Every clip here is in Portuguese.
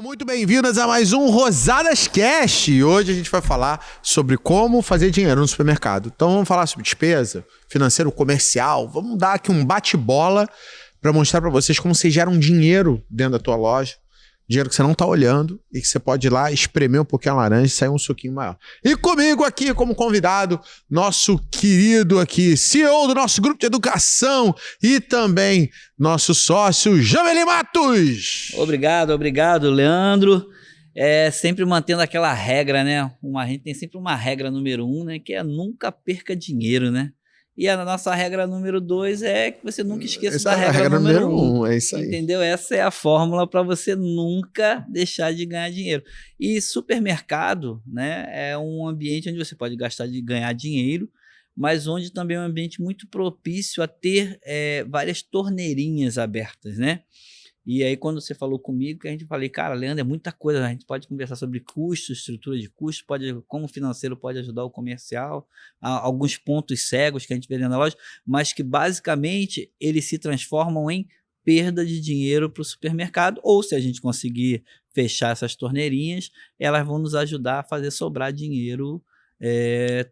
muito bem-vindas a mais um Rosadas Cash. Hoje a gente vai falar sobre como fazer dinheiro no supermercado. Então vamos falar sobre despesa, financeiro, comercial. Vamos dar aqui um bate-bola para mostrar para vocês como vocês geram dinheiro dentro da tua loja. Dinheiro que você não tá olhando e que você pode ir lá espremer um pouquinho a laranja e sair um suquinho maior. E comigo aqui como convidado, nosso querido aqui, CEO do nosso grupo de educação e também nosso sócio, Jameli Matos. Obrigado, Leandro. Sempre mantendo aquela regra, né? A gente tem sempre uma regra número 1, né? Que é nunca perca dinheiro, né? E a nossa regra número 2 é que você nunca esqueça da regra número 1. É isso aí. Entendeu? Essa é a fórmula para você nunca deixar de ganhar dinheiro. E supermercado, né, é um ambiente onde você pode ganhar dinheiro, mas onde também é um ambiente muito propício a ter várias torneirinhas abertas, né? E aí, quando você falou comigo, que a gente falei, cara, Leandro, é muita coisa, a gente pode conversar sobre custos, estrutura de custos, como o financeiro pode ajudar o comercial, alguns pontos cegos que a gente vê dentro da loja, mas que basicamente eles se transformam em perda de dinheiro para o supermercado, ou se a gente conseguir fechar essas torneirinhas, elas vão nos ajudar a fazer sobrar dinheiro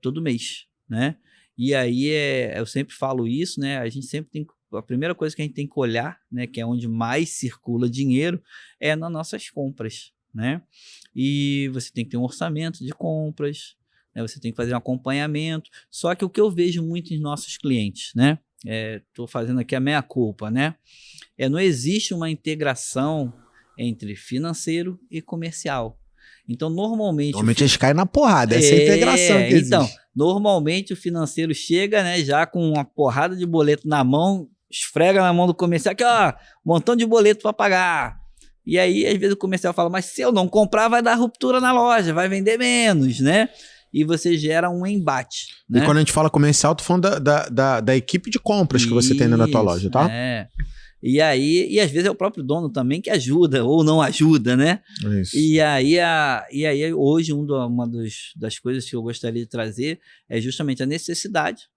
todo mês, né? E aí, eu sempre falo isso, né? A gente sempre tem que a primeira coisa que a gente tem que olhar, né, que é onde mais circula dinheiro, é nas nossas compras, né? E você tem que ter um orçamento de compras, né? Você tem que fazer um acompanhamento. Só que o que eu vejo muito em nossos clientes, né? Estou fazendo aqui a meia-culpa, né? Não existe uma integração entre financeiro e comercial. Então, normalmente eles caem na porrada, essa integração que existe. Então, normalmente o financeiro chega, né, já com uma porrada de boleto na mão, esfrega na mão do comercial, aqui ó, um montão de boleto para pagar. E aí, às vezes o comercial fala, mas se eu não comprar, vai dar ruptura na loja, vai vender menos, né? E você gera um embate, né? E quando a gente fala comercial, tô falando da equipe de compras que você tem dentro da tua loja, tá? E aí, às vezes é o próprio dono também que ajuda ou não ajuda, né? Isso. E aí hoje, uma das coisas que eu gostaria de trazer é justamente a necessidade,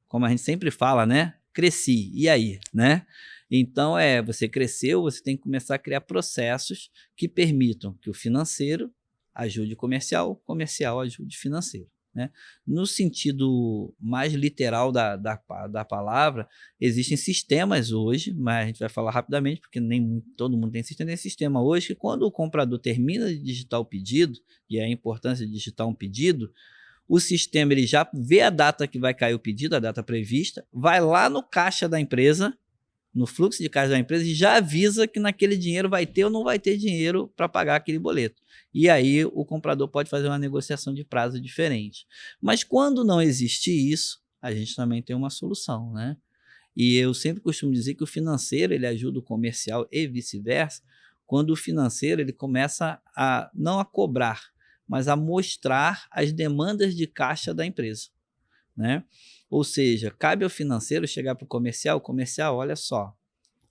como a gente sempre fala, né? Cresci, e aí, né? Então, você cresceu, você tem que começar a criar processos que permitam que o financeiro ajude o comercial ajude o financeiro. Né? No sentido mais literal da palavra, existem sistemas hoje, mas a gente vai falar rapidamente, porque nem todo mundo tem sistema. Tem sistema hoje que quando o comprador termina de digitar o pedido, e é a importância de digitar um pedido, o sistema ele já vê a data que vai cair o pedido, a data prevista, vai lá no caixa da empresa, no fluxo de caixa da empresa, e já avisa que naquele dinheiro vai ter ou não vai ter dinheiro para pagar aquele boleto. E aí o comprador pode fazer uma negociação de prazo diferente. Mas quando não existe isso, a gente também tem uma solução, né? E eu sempre costumo dizer que o financeiro ele ajuda o comercial e vice-versa, quando o financeiro ele começa não a cobrar, mas a mostrar as demandas de caixa da empresa, né? Ou seja, cabe ao financeiro chegar para o comercial, olha só,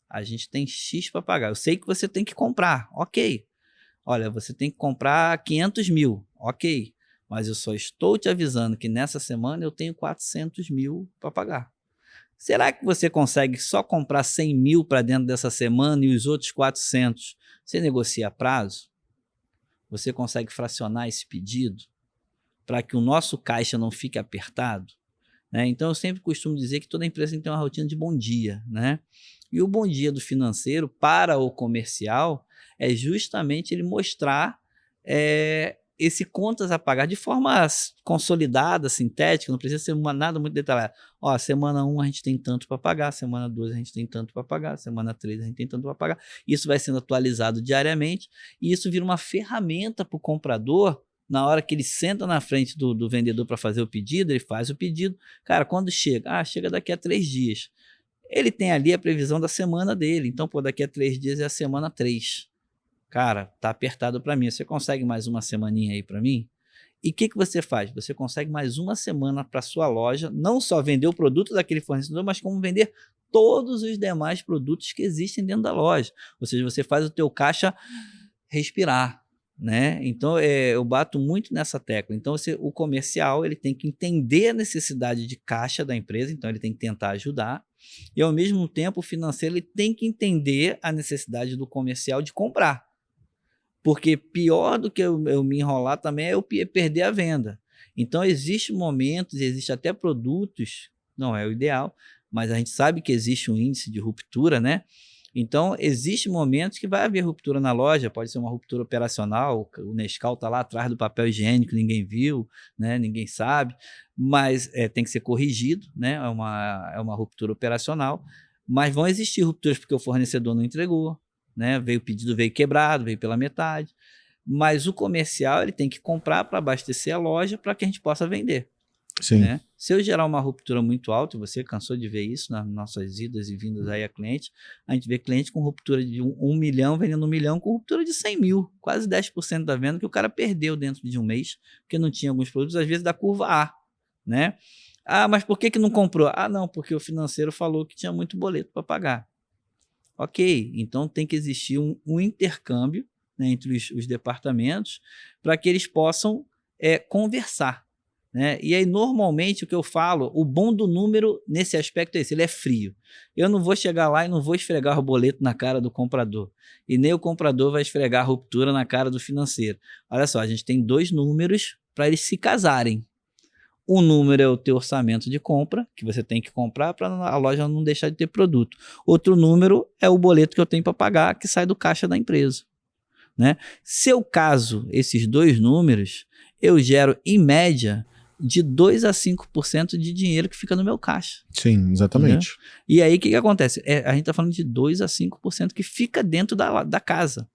a gente tem X para pagar, eu sei que você tem que comprar, ok. Olha, você tem que comprar 500 mil, ok, mas eu só estou te avisando que nessa semana eu tenho 400 mil para pagar. Será que você consegue só comprar 100 mil para dentro dessa semana e os outros 400? Você negocia a prazo? Você consegue fracionar esse pedido para que o nosso caixa não fique apertado? Né? Então, eu sempre costumo dizer que toda empresa tem que ter uma rotina de bom dia. Né? E o bom dia do financeiro para o comercial é justamente ele mostrar esse contas a pagar de forma consolidada, sintética, não precisa ser nada muito detalhado. Ó, semana 1 a gente tem tanto para pagar, semana 2 a gente tem tanto para pagar, semana 3 a gente tem tanto para pagar. Isso vai sendo atualizado diariamente e isso vira uma ferramenta para o comprador. Na hora que ele senta na frente do vendedor para fazer o pedido, ele faz o pedido. Cara, quando chega? Chega daqui a 3 dias. Ele tem ali a previsão da semana dele. Então, daqui a 3 dias é a semana 3. Cara, tá apertado para mim. Você consegue mais uma semaninha aí para mim? E o que você faz? Você consegue mais uma semana para sua loja, não só vender o produto daquele fornecedor, mas como vender todos os demais produtos que existem dentro da loja. Ou seja, você faz o teu caixa respirar, né? Então, eu bato muito nessa tecla. Então, o comercial ele tem que entender a necessidade de caixa da empresa, então ele tem que tentar ajudar. E, ao mesmo tempo, o financeiro ele tem que entender a necessidade do comercial de comprar. Porque pior do que eu me enrolar também é eu perder a venda. Então, existem momentos, existe até produtos, não é o ideal, mas a gente sabe que existe um índice de ruptura, né? Então, existem momentos que vai haver ruptura na loja, pode ser uma ruptura operacional, o Nescau está lá atrás do papel higiênico, ninguém viu, né? Ninguém sabe, mas tem que ser corrigido, né? É uma ruptura operacional, mas vão existir rupturas porque o fornecedor não entregou, né? O pedido veio quebrado, veio pela metade, mas o comercial ele tem que comprar para abastecer a loja para que a gente possa vender. Sim. Né? Se eu gerar uma ruptura muito alta, você cansou de ver isso nas nossas idas e vindas aí a cliente, a gente vê cliente com ruptura de 1 milhão, vendendo 1 milhão com ruptura de 100 mil, quase 10% da venda que o cara perdeu dentro de um mês, porque não tinha alguns produtos, às vezes da curva A, né? Ah, mas por que não comprou? Ah, não, porque o financeiro falou que tinha muito boleto para pagar. Ok, então tem que existir um intercâmbio, né, entre os departamentos para que eles possam conversar. Né? E aí, normalmente, o que eu falo, o bom do número nesse aspecto é esse, ele é frio. Eu não vou chegar lá e não vou esfregar o boleto na cara do comprador. E nem o comprador vai esfregar a ruptura na cara do financeiro. Olha só, a gente tem 2 números para eles se casarem. Um número é o teu orçamento de compra, que você tem que comprar para a loja não deixar de ter produto. Outro número é o boleto que eu tenho para pagar, que sai do caixa da empresa. Né? Se eu caso esses 2 números, eu gero, em média, de 2 a 5% de dinheiro que fica no meu caixa. Sim, exatamente. Entendeu? E aí, o que acontece? A gente está falando de 2 a 5% que fica dentro da casa.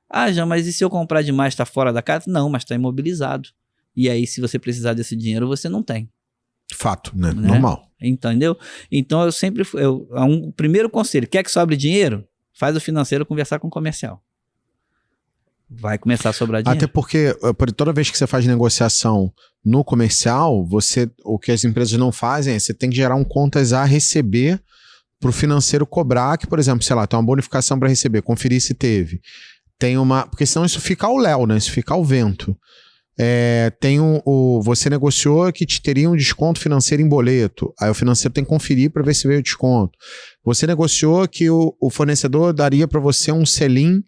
Ah, Jean, mas e se eu comprar demais, está fora da casa? Não, mas está imobilizado. E aí, se você precisar desse dinheiro, você não tem. Fato, né? Normal. Entendeu? Então, o primeiro conselho, quer que sobre dinheiro? Faz o financeiro conversar com o comercial. Vai começar a sobrar dinheiro. Até porque toda vez que você faz negociação no comercial, o que as empresas não fazem é você tem que gerar um contas a receber para o financeiro cobrar, que, por exemplo, sei lá, tem uma bonificação para receber, conferir se teve. Porque senão isso fica ao léu, né? Isso fica ao vento. Você negociou que te teria um desconto financeiro em boleto. Aí o financeiro tem que conferir para ver se veio o desconto. Você negociou que o fornecedor daria para você um selim,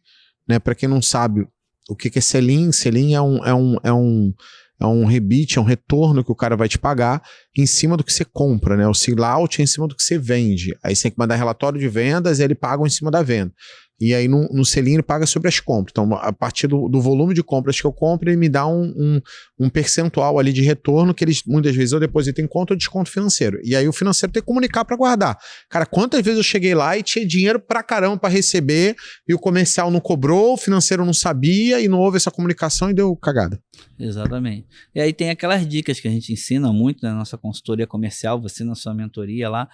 né? Para quem não sabe o que é selim, selim é um rebite, é um retorno que o cara vai te pagar em cima do que você compra, né? O sell-out é em cima do que você vende. Aí você tem que mandar relatório de vendas e ele paga em cima da venda. E aí no selim ele paga sobre as compras. Então, a partir do volume de compras que eu compro, ele me dá um percentual ali de retorno que eles, muitas vezes, eu deposito em conta ou desconto financeiro. E aí o financeiro tem que comunicar para guardar. Cara, quantas vezes eu cheguei lá e tinha dinheiro pra caramba para receber e o comercial não cobrou, o financeiro não sabia e não houve essa comunicação e deu cagada. Exatamente. E aí tem aquelas dicas que a gente ensina muito na nossa consultoria comercial, você na sua mentoria lá,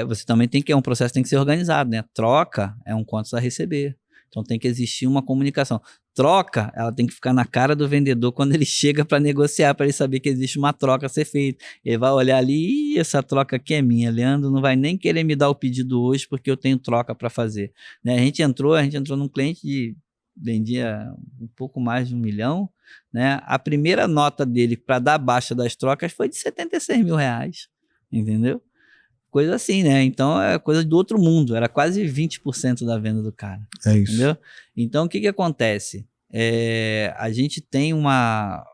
você também tem que, um processo tem que ser organizado, né? Troca é um quantos a receber. Então tem que existir uma comunicação. Troca, ela tem que ficar na cara do vendedor quando ele chega para negociar, para ele saber que existe uma troca a ser feita. Ele vai olhar ali, essa troca aqui é minha, Leandro não vai nem querer me dar o pedido hoje porque eu tenho troca para fazer. Né? A gente entrou num cliente que vendia um pouco mais de 1 milhão, né? A primeira nota dele para dar baixa das trocas foi de 76 mil reais, entendeu? Coisa assim, né? Então é coisa do outro mundo, era quase 20% da venda do cara. É isso. Entendeu? Então o que acontece? A gente tem uma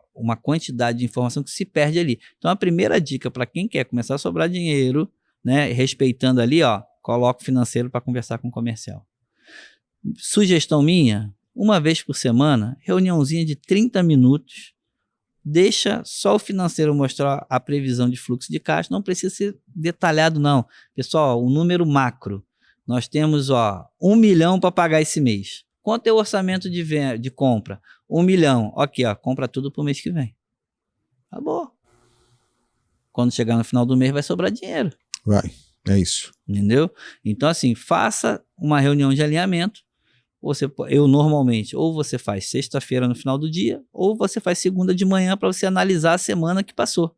quantidade de informação que se perde ali. Então a primeira dica para quem quer começar a sobrar dinheiro, né? Respeitando ali, coloca o financeiro para conversar com o comercial. Sugestão minha, uma vez por semana, reuniãozinha de 30 minutos, deixa só o financeiro mostrar a previsão de fluxo de caixa, não precisa ser detalhado não. Pessoal, o número macro, nós temos 1 milhão para pagar esse mês. Quanto é o orçamento de compra? 1 milhão, aqui compra tudo para o mês que vem. Acabou. Quando chegar no final do mês vai sobrar dinheiro. Vai, é isso. Entendeu? Então assim, faça uma reunião de alinhamento. Eu normalmente, ou você faz sexta-feira no final do dia, ou você faz segunda de manhã para você analisar a semana que passou,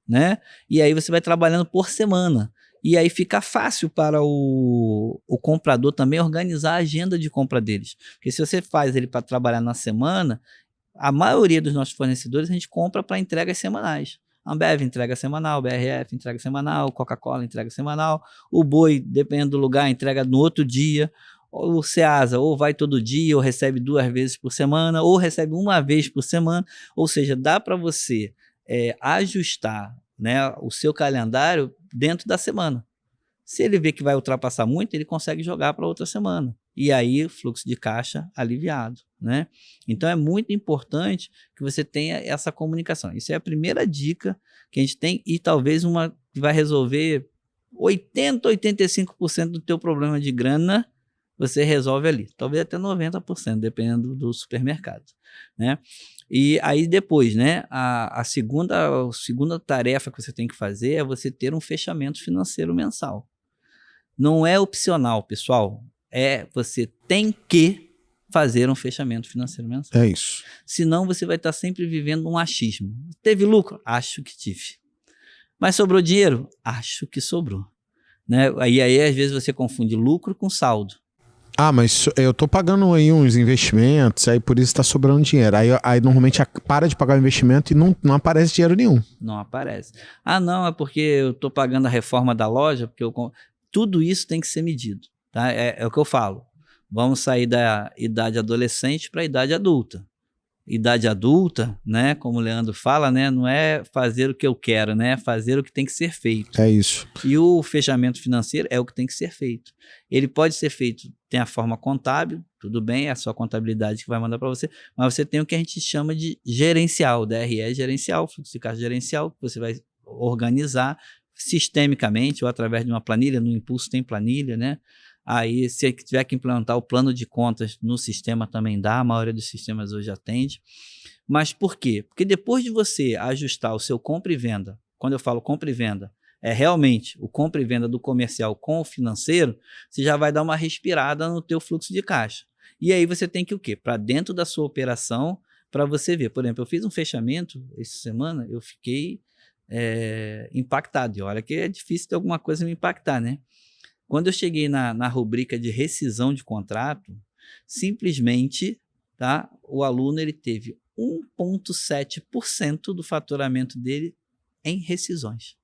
né? E aí você vai trabalhando por semana. E aí fica fácil para o comprador também organizar a agenda de compra deles. Porque se você faz ele para trabalhar na semana, a maioria dos nossos fornecedores a gente compra para entregas semanais. Ambev entrega semanal, BRF entrega semanal, Coca-Cola entrega semanal, o Boi, dependendo do lugar, entrega no outro dia. o Ceasa ou vai todo dia, ou recebe 2 vezes por semana, ou recebe 1 vez por semana. Ou seja, dá para você ajustar, né, o seu calendário dentro da semana. Se ele vê que vai ultrapassar muito, ele consegue jogar para outra semana. E aí, fluxo de caixa aliviado, né? Então, é muito importante que você tenha essa comunicação. Isso é a primeira dica que a gente tem e talvez uma que vai resolver 80%, 85% do teu problema de grana, você resolve ali. Talvez até 90%, dependendo do supermercado, né? E aí depois, né, a segunda tarefa que você tem que fazer é você ter um fechamento financeiro mensal. Não é opcional, pessoal. Você tem que fazer um fechamento financeiro mensal. É isso. Senão você vai estar sempre vivendo um achismo. Teve lucro? Acho que tive. Mas sobrou dinheiro? Acho que sobrou. Né? Aí às vezes você confunde lucro com saldo. Ah, mas eu tô pagando aí uns investimentos, aí por isso tá sobrando dinheiro. Aí normalmente para de pagar o investimento e não aparece dinheiro nenhum. Não aparece. Ah, não, é porque eu tô pagando a reforma da loja, porque tudo isso tem que ser medido. Tá? É o que eu falo. Vamos sair da idade adolescente para a idade adulta. Idade adulta, né, como o Leandro fala, né, não é fazer o que eu quero, né, é fazer o que tem que ser feito. É isso. E o fechamento financeiro é o que tem que ser feito. Ele pode ser feito, tem a forma contábil, tudo bem, é a sua contabilidade que vai mandar para você, mas você tem o que a gente chama de gerencial, DRE gerencial, fluxo de caixa gerencial, que você vai organizar sistemicamente ou através de uma planilha. No Impulso tem planilha, né? Aí, se tiver que implementar o plano de contas no sistema, também dá. A maioria dos sistemas hoje atende. Mas por quê? Porque depois de você ajustar o seu compra e venda, quando eu falo compra e venda, é realmente o compra e venda do comercial com o financeiro, você já vai dar uma respirada no teu fluxo de caixa. E aí você tem que o quê? Para dentro da sua operação, para você ver. Por exemplo, eu fiz um fechamento essa semana, eu fiquei impactado. E olha que é difícil ter alguma coisa me impactar, né? Quando eu cheguei na rubrica de rescisão de contrato, simplesmente, tá, o aluno ele teve 1,7% do faturamento dele em rescisões.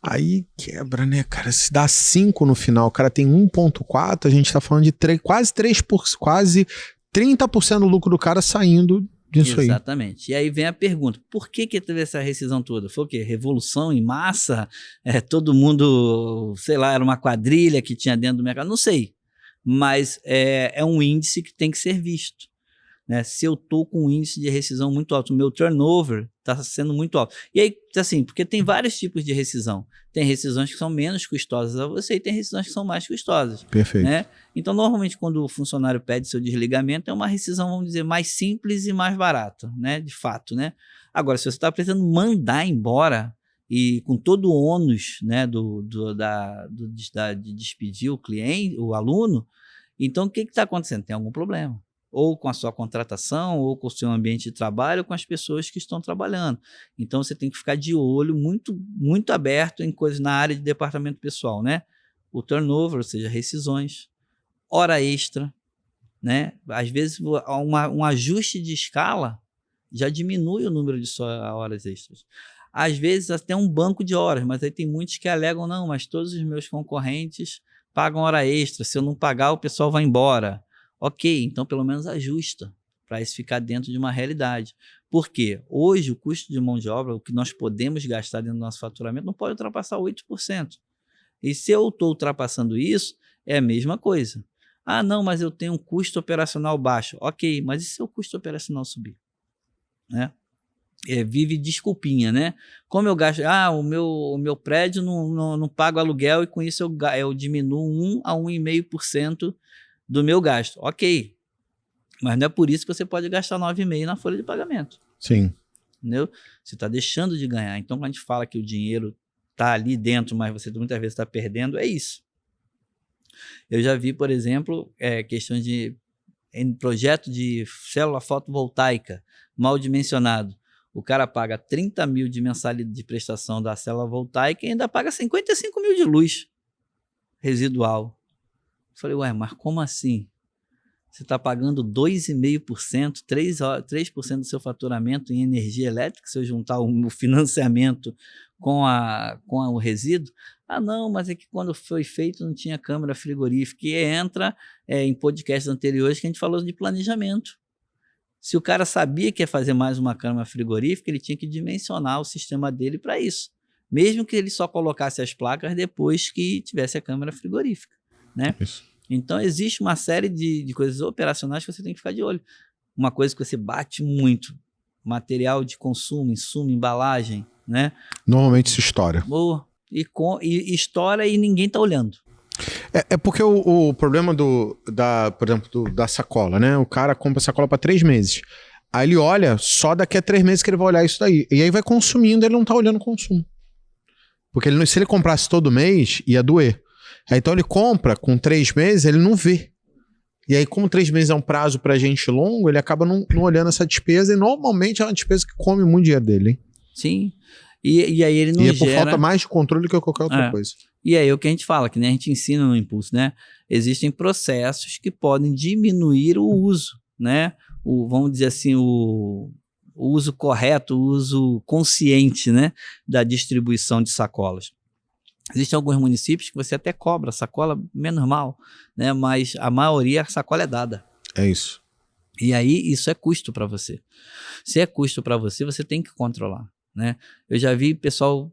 Aí quebra, né, cara? Se dá 5 no final, o cara tem 1,4, a gente tá falando de quase 30% do lucro do cara saindo disso aí. Exatamente. E aí vem a pergunta, por que teve essa rescisão toda? Foi o quê? Revolução em massa? Todo mundo, sei lá, era uma quadrilha que tinha dentro do mercado? Não sei. Mas é um índice que tem que ser visto. Né? Se eu estou com um índice de rescisão muito alto, o meu turnover está sendo muito alto. E aí, assim, porque tem vários tipos de rescisão. Tem rescisões que são menos custosas a você e tem rescisões que são mais custosas. Perfeito. Né? Então, normalmente, quando o funcionário pede seu desligamento, é uma rescisão, vamos dizer, mais simples e mais barata, né? De fato, né? Agora, se você está precisando mandar embora e com todo o ônus, né, de despedir o cliente, o aluno, então o que está acontecendo? Tem algum problema. Ou com a sua contratação, ou com o seu ambiente de trabalho, ou com as pessoas que estão trabalhando. Então, você tem que ficar de olho muito, muito aberto em coisas na área de departamento pessoal, né? O turnover, ou seja, rescisões, hora extra, né? Às vezes, um ajuste de escala já diminui o número de horas extras. Às vezes, até um banco de horas, mas aí tem muitos que alegam, não, mas todos os meus concorrentes pagam hora extra, se eu não pagar, o pessoal vai embora. Ok, então pelo menos ajusta para isso ficar dentro de uma realidade. Por quê? Hoje o custo de mão de obra, o que nós podemos gastar dentro do nosso faturamento, não pode ultrapassar 8%. E se eu estou ultrapassando isso, é a mesma coisa. Ah, não, mas eu tenho um custo operacional baixo. Ok, mas e se o custo operacional subir? Né? Vive desculpinha, né? Como eu gasto... Ah, o meu prédio não paga aluguel e com isso eu diminuo 1 a 1,5% do meu gasto. Ok, mas não é por isso que você pode gastar 9,5% na folha de pagamento. Sim. Entendeu? Você está deixando de ganhar. Então, quando a gente fala que o dinheiro está ali dentro, mas você muitas vezes está perdendo, é isso. Eu já vi, por exemplo, questões em projeto de célula fotovoltaica mal dimensionado. O cara paga 30 mil de mensalidade de prestação da célula voltaica e ainda paga 55 mil de luz residual. Falei, ué, mas como assim? Você está pagando 2,5%, 3% do seu faturamento em energia elétrica, se eu juntar o financiamento com o resíduo. Ah, não, mas é que quando foi feito não tinha câmara frigorífica. E entra em podcasts anteriores que a gente falou de planejamento. Se o cara sabia que ia fazer mais uma câmara frigorífica, ele tinha que dimensionar o sistema dele para isso. Mesmo que ele só colocasse as placas depois que tivesse a câmara frigorífica, né? Isso. Então, existe uma série de coisas operacionais que você tem que ficar de olho. Uma coisa que você bate muito, material de consumo, insumo, embalagem, né? Normalmente isso estoura. E estoura e ninguém tá olhando. É porque o problema por exemplo, da sacola, né? O cara compra sacola para 3 meses. Aí ele olha, só daqui a 3 meses que ele vai olhar isso daí. E aí vai consumindo, ele não tá olhando o consumo. Porque se ele comprasse todo mês, ia doer. Aí, então ele compra com 3 meses, ele não vê. E aí, como 3 meses é um prazo pra gente longo, ele acaba não olhando essa despesa. E normalmente é uma despesa que come muito dinheiro dele, hein? Sim. E aí ele não gera... E é por falta mais de controle que qualquer outra coisa. E aí é o que a gente fala, que nem a gente ensina no Impulso, né? Existem processos que podem diminuir o uso, né? Vamos dizer assim, o uso correto, o uso consciente, né? Da distribuição de sacolas. Existem alguns municípios que você até cobra sacola menos mal, né? Mas a maioria, a sacola é dada. É isso. E aí isso é custo para você. Se é custo para você, você tem que controlar, né? Eu já vi pessoal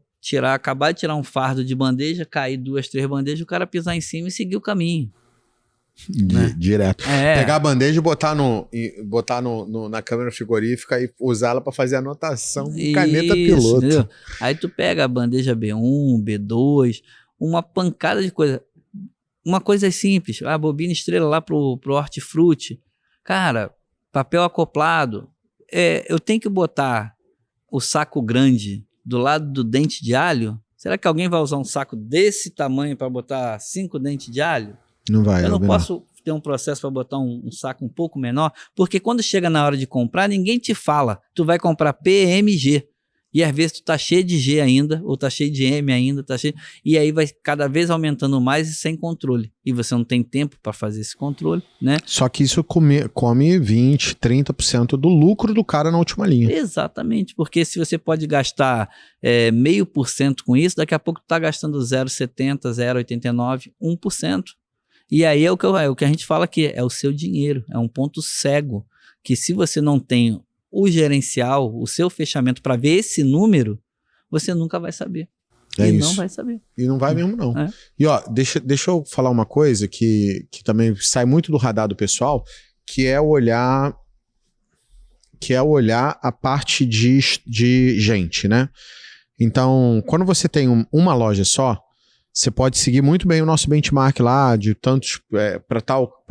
acabar de tirar um fardo de bandeja, cair 2, 3 bandejas, o cara pisar em cima e seguir o caminho. Né? Direto. Pegar a bandeja e botar na câmera frigorífica e usá-la para fazer anotação com caneta piloto. Entendeu? Aí tu pega a bandeja B1, B2, uma pancada de coisa. Uma coisa simples, a bobina estrela lá pro hortifruti. Cara, papel acoplado. Eu tenho que botar o saco grande do lado do dente de alho? Será que alguém vai usar um saco desse tamanho para botar 5 dentes de alho? Não vai. Eu não posso ter um processo para botar um saco um pouco menor, porque quando chega na hora de comprar, ninguém te fala. Tu vai comprar PMG. E às vezes tu tá cheio de G ainda, ou tá cheio de M ainda, tá cheio... E aí vai cada vez aumentando mais e sem controle. E você não tem tempo para fazer esse controle, né? Só que isso come 20, 30% do lucro do cara na última linha. Exatamente, porque se você pode gastar 0,5% com isso, daqui a pouco tu tá gastando 0,70%, 0,89%, 1%. E aí é o que a gente fala que é o seu dinheiro, é um ponto cego, que se você não tem o gerencial, o seu fechamento para ver esse número, você nunca vai saber. Não vai saber. E não vai mesmo, não. E ó, deixa eu falar uma coisa que também sai muito do radar do pessoal, que é olhar a parte de gente, né? Então, quando você tem uma loja só, você pode seguir muito bem o nosso benchmark lá, de tantos, para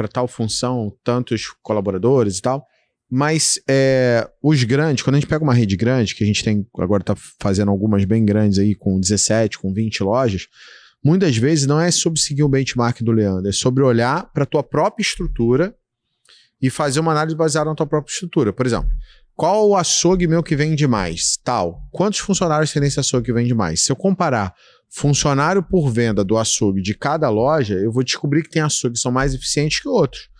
tal função, tantos colaboradores e tal. Mas os grandes, quando a gente pega uma rede grande, que a gente tem agora está fazendo algumas bem grandes aí, com 17, com 20 lojas, muitas vezes não é sobre seguir o benchmark do Leandro, é sobre olhar para a tua própria estrutura e fazer uma análise baseada na tua própria estrutura. Por exemplo, qual o açougue meu que vende mais? Tal. Quantos funcionários tem nesse açougue que vende mais? Se eu comparar funcionário por venda do açougue de cada loja, eu vou descobrir que tem açougues que são mais eficientes que outros.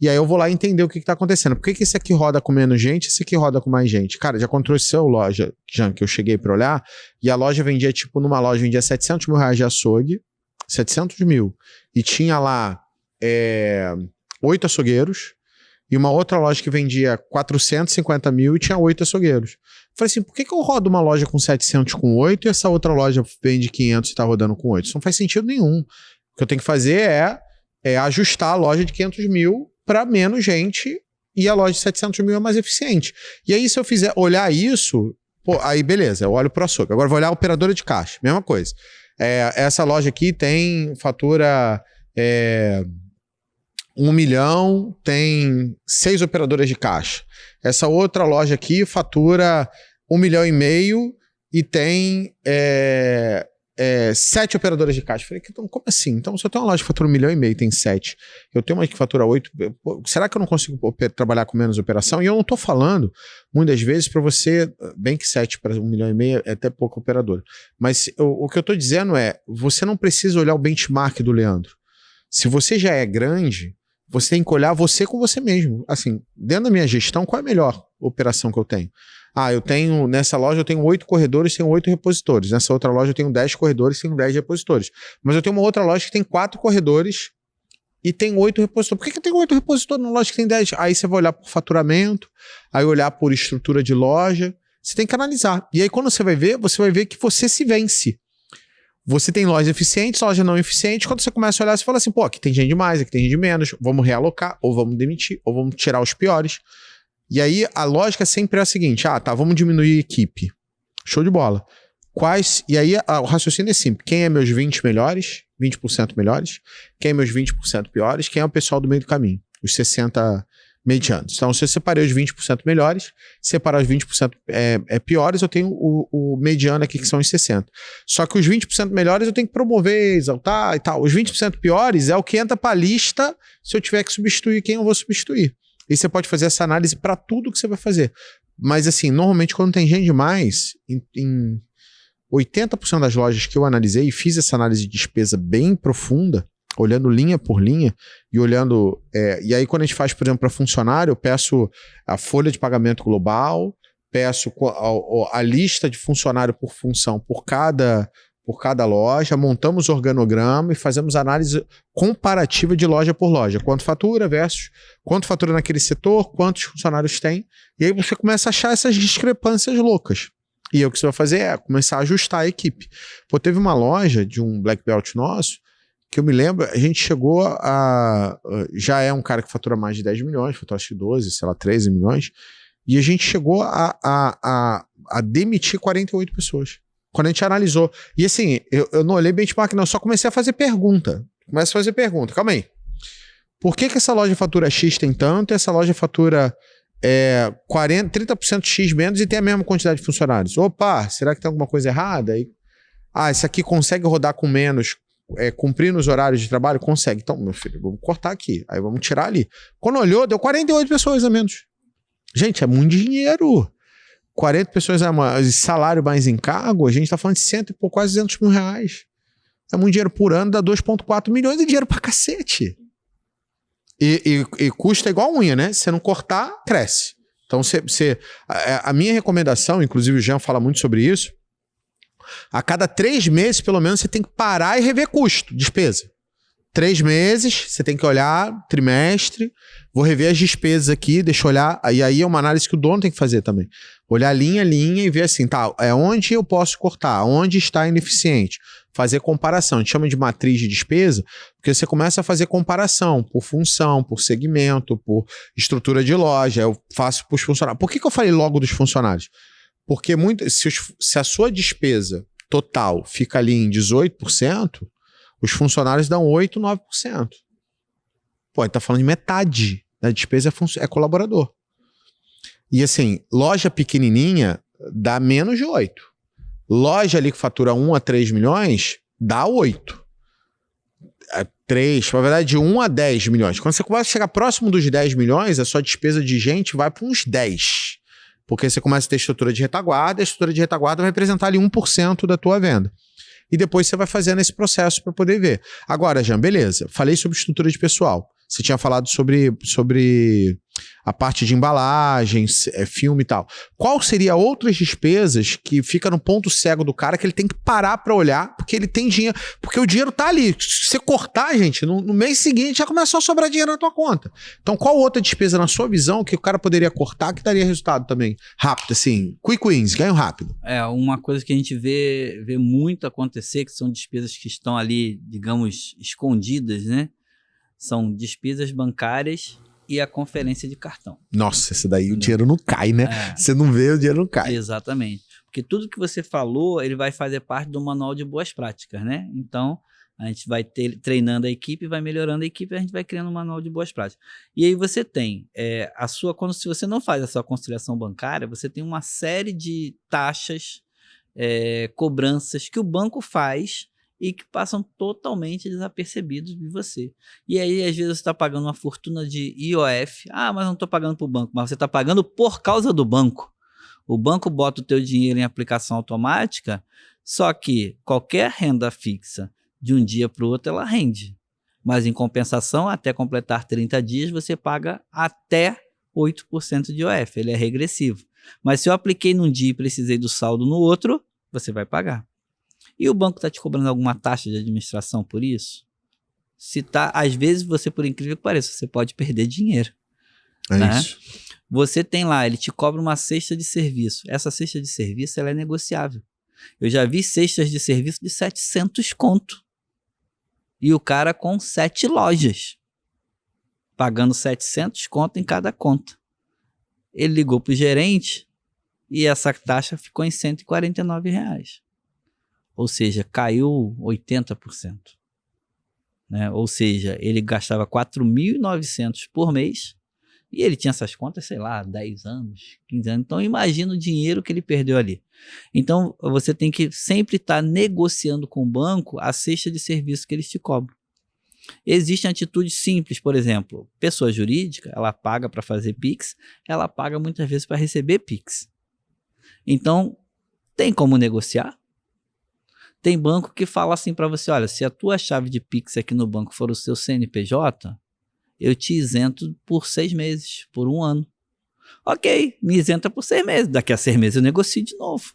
E aí eu vou lá entender o que está acontecendo. Por que esse aqui roda com menos gente e esse aqui roda com mais gente? Cara, já aconteceu loja, Jean, que eu cheguei para olhar, e a loja vendia, numa loja vendia 700 mil reais de açougue, 700 mil, e tinha lá 8 açougueiros, e uma outra loja que vendia 450 mil e tinha 8 açougueiros. Falei assim, por que eu rodo uma loja com 700 com 8 e essa outra loja vende 500 e está rodando com 8? Isso não faz sentido nenhum. O que eu tenho que fazer é ajustar a loja de 500 mil para menos gente e a loja de 700 mil é mais eficiente. E aí, se eu fizer olhar isso, aí beleza, eu olho para o açougue. Agora eu vou olhar a operadora de caixa, mesma coisa. Essa loja aqui fatura 1 milhão, tem 6 operadoras de caixa. Essa outra loja aqui fatura 1,5 milhão e tem 7 operadoras de caixa. Falei, então, como assim? Então, se eu tenho uma loja que fatura 1,5 milhão e tem 7, eu tenho uma que fatura 8, será que eu não consigo trabalhar com menos operação? E eu não estou falando, muitas vezes, para você, bem que 7 para 1,5 milhão é até pouca operadora, mas o que eu estou dizendo você não precisa olhar o benchmark do Leandro. Se você já é grande, você tem que olhar você com você mesmo. Assim, dentro da minha gestão, qual é a melhor operação que eu tenho? Nessa loja eu tenho 8 corredores, tenho 8 repositores. Nessa outra loja eu tenho 10 corredores, tenho 10 repositores. Mas eu tenho uma outra loja que tem 4 corredores e tem 8 repositores. Por que eu tenho 8 repositores numa loja que tem 10? Aí você vai olhar por faturamento, aí olhar por estrutura de loja. Você tem que analisar. E aí quando você vai ver que você se vence. Você tem lojas eficientes, loja não eficiente. Quando você começa a olhar, você fala assim, pô, aqui tem gente demais, aqui tem gente de menos. Vamos realocar, ou vamos demitir, ou vamos tirar os piores. E aí a lógica sempre é a seguinte, vamos diminuir a equipe. Show de bola. E aí o raciocínio é simples. Quem é meus 20 melhores, 20% melhores? Quem é meus 20% piores? Quem é o pessoal do meio do caminho? Os 60 medianos. Então, se eu separei os 20% melhores, separar os 20% piores, eu tenho o mediano aqui, que são os 60%. Só que os 20% melhores eu tenho que promover, exaltar e tal. Os 20% piores é o que entra para a lista se eu tiver que substituir quem eu vou substituir. E você pode fazer essa análise para tudo que você vai fazer. Mas, assim, normalmente quando tem gente demais, em 80% das lojas que eu analisei e fiz essa análise de despesa bem profunda, olhando linha por linha e olhando... e aí quando a gente faz, por exemplo, para funcionário, eu peço a folha de pagamento global, peço a lista de funcionário por função por cada loja, montamos o organograma e fazemos análise comparativa de loja por loja. Quanto fatura versus quanto fatura naquele setor, quantos funcionários tem. E aí você começa a achar essas discrepâncias loucas. E aí o que você vai fazer é começar a ajustar a equipe. Pô, teve uma loja de um Black Belt nosso que eu me lembro, a gente chegou já é um cara que fatura mais de 10 milhões, fatura acho que 12, sei lá, 13 milhões, e a gente chegou a demitir 48 pessoas. Quando a gente analisou. E assim, eu não olhei benchmark, não, eu só comecei a fazer pergunta. Começa a fazer pergunta. Calma aí. Por que essa loja fatura X tem tanto e essa loja fatura 30% X menos e tem a mesma quantidade de funcionários? Opa, será que tem alguma coisa errada? Esse aqui consegue rodar com menos, cumprindo os horários de trabalho? Consegue. Então, meu filho, vamos cortar aqui. Aí vamos tirar ali. Quando olhou, deu 48 pessoas a menos. Gente, é muito dinheiro. 40 pessoas a mais, salário mais encargo, a gente tá falando de quase 200 mil reais. É muito dinheiro por ano, dá 2,4 milhões de dinheiro pra cacete. E custa igual unha, né? Se você não cortar, cresce. Então, a minha recomendação, inclusive o Jean fala muito sobre isso, a cada 3 meses, pelo menos, você tem que parar e rever custo, despesa. 3 meses, você tem que olhar, trimestre, vou rever as despesas aqui, deixa eu olhar, e aí é uma análise que o dono tem que fazer também. Olhar linha a linha e ver assim, onde eu posso cortar, onde está ineficiente. Fazer comparação, a gente chama de matriz de despesa, porque você começa a fazer comparação por função, por segmento, por estrutura de loja, eu faço para os funcionários. Por que eu falei logo dos funcionários? Porque se a sua despesa total fica ali em 18%, os funcionários dão 8%, 9%. Pô, tá falando de metade da despesa é colaborador. E assim, loja pequenininha dá menos de 8%. Loja ali que fatura 1 a 3 milhões, dá 8. 3, na verdade, de 1 a 10 milhões. Quando você começa a chegar próximo dos 10 milhões, a sua despesa de gente vai para uns 10. Porque você começa a ter estrutura de retaguarda, a estrutura de retaguarda vai representar ali 1% da tua venda. E depois você vai fazendo esse processo para poder ver. Agora, Jean, beleza. Falei sobre estrutura de pessoal. Você tinha falado sobre a parte de embalagens, filme e tal. Qual seria outras despesas que fica no ponto cego do cara que ele tem que parar para olhar, porque ele tem dinheiro, porque o dinheiro tá ali. Se você cortar, gente, no mês seguinte já começou a sobrar dinheiro na tua conta. Então, qual outra despesa, na sua visão, que o cara poderia cortar que daria resultado também? Rápido, assim, quick wins, ganho rápido. Uma coisa que a gente vê muito acontecer, que são despesas que estão ali, digamos, escondidas, né? São despesas bancárias e a conferência de cartão. Nossa, esse daí o dinheiro não cai, né? Você não vê, o dinheiro não cai. Exatamente. Porque tudo que você falou, ele vai fazer parte do manual de boas práticas, né? Então, a gente vai treinando a equipe, vai melhorando a equipe, a gente vai criando um manual de boas práticas. E aí você tem se você não faz a sua conciliação bancária, você tem uma série de taxas, cobranças que o banco faz e que passam totalmente desapercebidos de você. E aí, às vezes, você está pagando uma fortuna de IOF. Mas não estou pagando para o banco. Mas você está pagando por causa do banco. O banco bota o teu dinheiro em aplicação automática, só que qualquer renda fixa, de um dia para o outro, ela rende. Mas, em compensação, até completar 30 dias, você paga até 8% de IOF. Ele é regressivo. Mas se eu apliquei num dia e precisei do saldo no outro, você vai pagar. E o banco está te cobrando alguma taxa de administração por isso? Se tá, às vezes você, por incrível que pareça, você pode perder dinheiro. É né? isso. Você tem lá, ele te cobra uma cesta de serviço. Essa cesta de serviço, ela é negociável. Eu já vi cestas de serviço de 700 conto. E o cara com 7 lojas. Pagando 700 conto em cada conta. Ele ligou pro gerente e essa taxa ficou em R$149. Ou seja, caiu 80%. Né? Ou seja, ele gastava 4.900 por mês e ele tinha essas contas, sei lá, 10 anos, 15 anos. Então, imagina o dinheiro que ele perdeu ali. Então, você tem que sempre estar negociando com o banco a cesta de serviço que eles te cobram. Existem atitudes simples, por exemplo, pessoa jurídica, ela paga para fazer Pix, ela paga muitas vezes para receber Pix. Então, tem como negociar? Tem banco que fala assim para você, olha, se a tua chave de Pix aqui no banco for o seu CNPJ, eu te isento por 6 meses, por 1 ano. Ok, me isenta por 6 meses, daqui a 6 meses eu negocio de novo.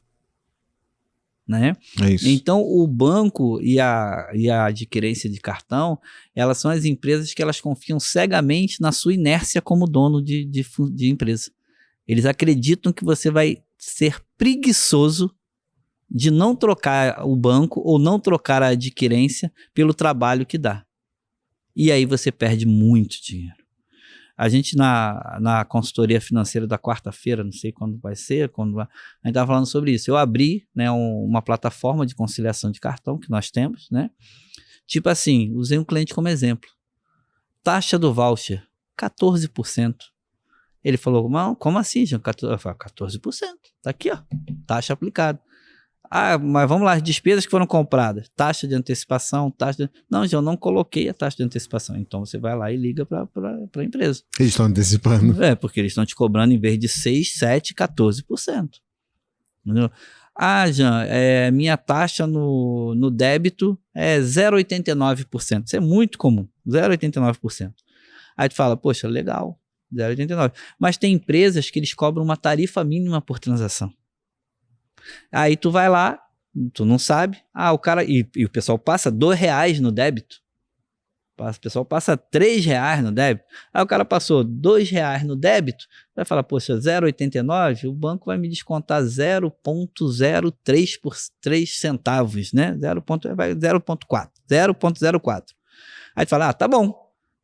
Né? É isso. Então, o banco e a adquirência de cartão, elas são as empresas que elas confiam cegamente na sua inércia como dono de empresa. Eles acreditam que você vai ser preguiçoso de não trocar o banco ou não trocar a adquirência pelo trabalho que dá. E aí você perde muito dinheiro. A gente na consultoria financeira da quarta-feira, não sei quando vai ser, a gente estava falando sobre isso. Eu abri, né, uma plataforma de conciliação de cartão que nós temos, né? Tipo assim, usei um cliente como exemplo. Taxa do voucher, 14%. Ele falou, como assim, João? Eu falei, 14%. Tá aqui, ó, taxa aplicada. Ah, mas vamos lá, as despesas que foram compradas, taxa de antecipação, Não, João, não coloquei a taxa de antecipação. Então você vai lá e liga para a empresa. Eles estão antecipando. Porque eles estão te cobrando em vez de 6, 7, 14%. Entendeu? Ah, Jean, minha taxa no débito é 0,89%. Isso é muito comum, 0,89%. Aí tu fala, poxa, legal, 0,89%. Mas tem empresas que eles cobram uma tarifa mínima por transação. Aí tu vai lá, tu não sabe, o cara, e o pessoal passa R$2 no débito, o pessoal passa R$3 no débito, aí o cara passou R$2 no débito, vai falar, poxa, 0,89, o banco vai me descontar 0,03 centavos, né, 0,4, 0,04. Aí tu fala, tá bom,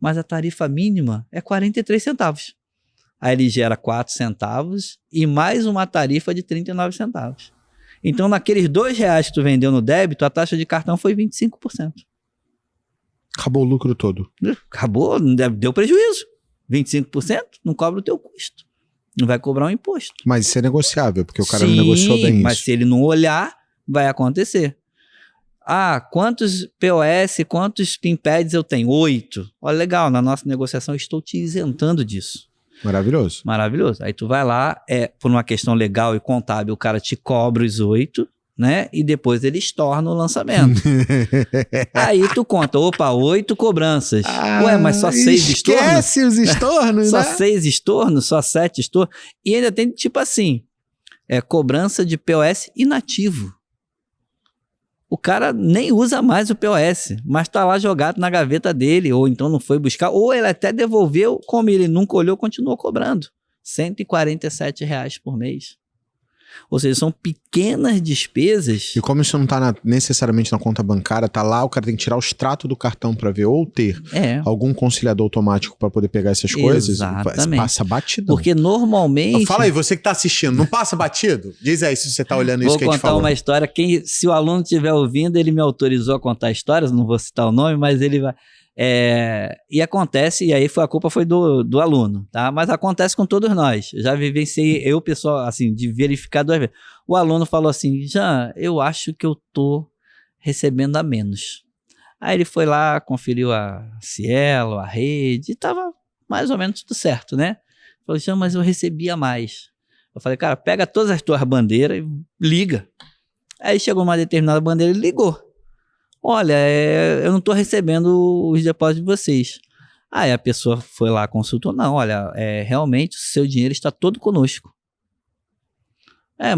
mas a tarifa mínima é 43 centavos. Aí ele gera 4 centavos e mais uma tarifa de 39 centavos. Então, naqueles R$2 que tu vendeu no débito, a taxa de cartão foi 25%. Acabou o lucro todo. Acabou, deu prejuízo. 25% não cobra o teu custo. Não vai cobrar um imposto. Mas isso é negociável, porque o cara não negociou bem isso. Mas se ele não olhar, vai acontecer. Quantos POS, quantos PIN-PADs eu tenho? 8. Olha, legal, na nossa negociação eu estou te isentando disso. Maravilhoso. Maravilhoso. Aí tu vai lá, por uma questão legal e contábil, o cara te cobra os 8, né? E depois ele estorna o lançamento. Aí tu conta, 8 cobranças. Ué, mas só 6 estornos? Esquece os estornos, só né? 6 estornos, só 7 estornos. E ainda tem tipo assim, cobrança de POS inativo. O cara nem usa mais o POS, mas tá lá jogado na gaveta dele, ou então não foi buscar, ou ele até devolveu, como ele nunca olhou, continuou cobrando. R$147 por mês. Ou seja, são pequenas despesas. E como isso não tá necessariamente na conta bancária, tá lá, o cara tem que tirar o extrato do cartão para ver, ou ter algum conciliador automático para poder pegar essas coisas. Exatamente. Passa batidão. Porque normalmente... Fala aí, você que tá assistindo, não passa batido? Diz aí se você tá olhando isso que a gente falou. Vou contar uma história. Se o aluno estiver ouvindo, ele me autorizou a contar histórias, não vou citar o nome, mas ele vai... E acontece, e aí a culpa foi do aluno, tá? Mas acontece com todos nós. Já vivenciei, pessoal, assim, de verificar 2 vezes. O aluno falou assim, Jean, eu acho que eu tô recebendo a menos. Aí ele foi lá, conferiu a Cielo, a rede, e tava mais ou menos tudo certo, né? Falou, Jean, mas eu recebia mais. Eu falei, cara, pega todas as tuas bandeiras e liga. Aí chegou uma determinada bandeira e ligou. Olha, eu não estou recebendo os depósitos de vocês. Aí a pessoa foi lá, consultou, não, olha, realmente o seu dinheiro está todo conosco.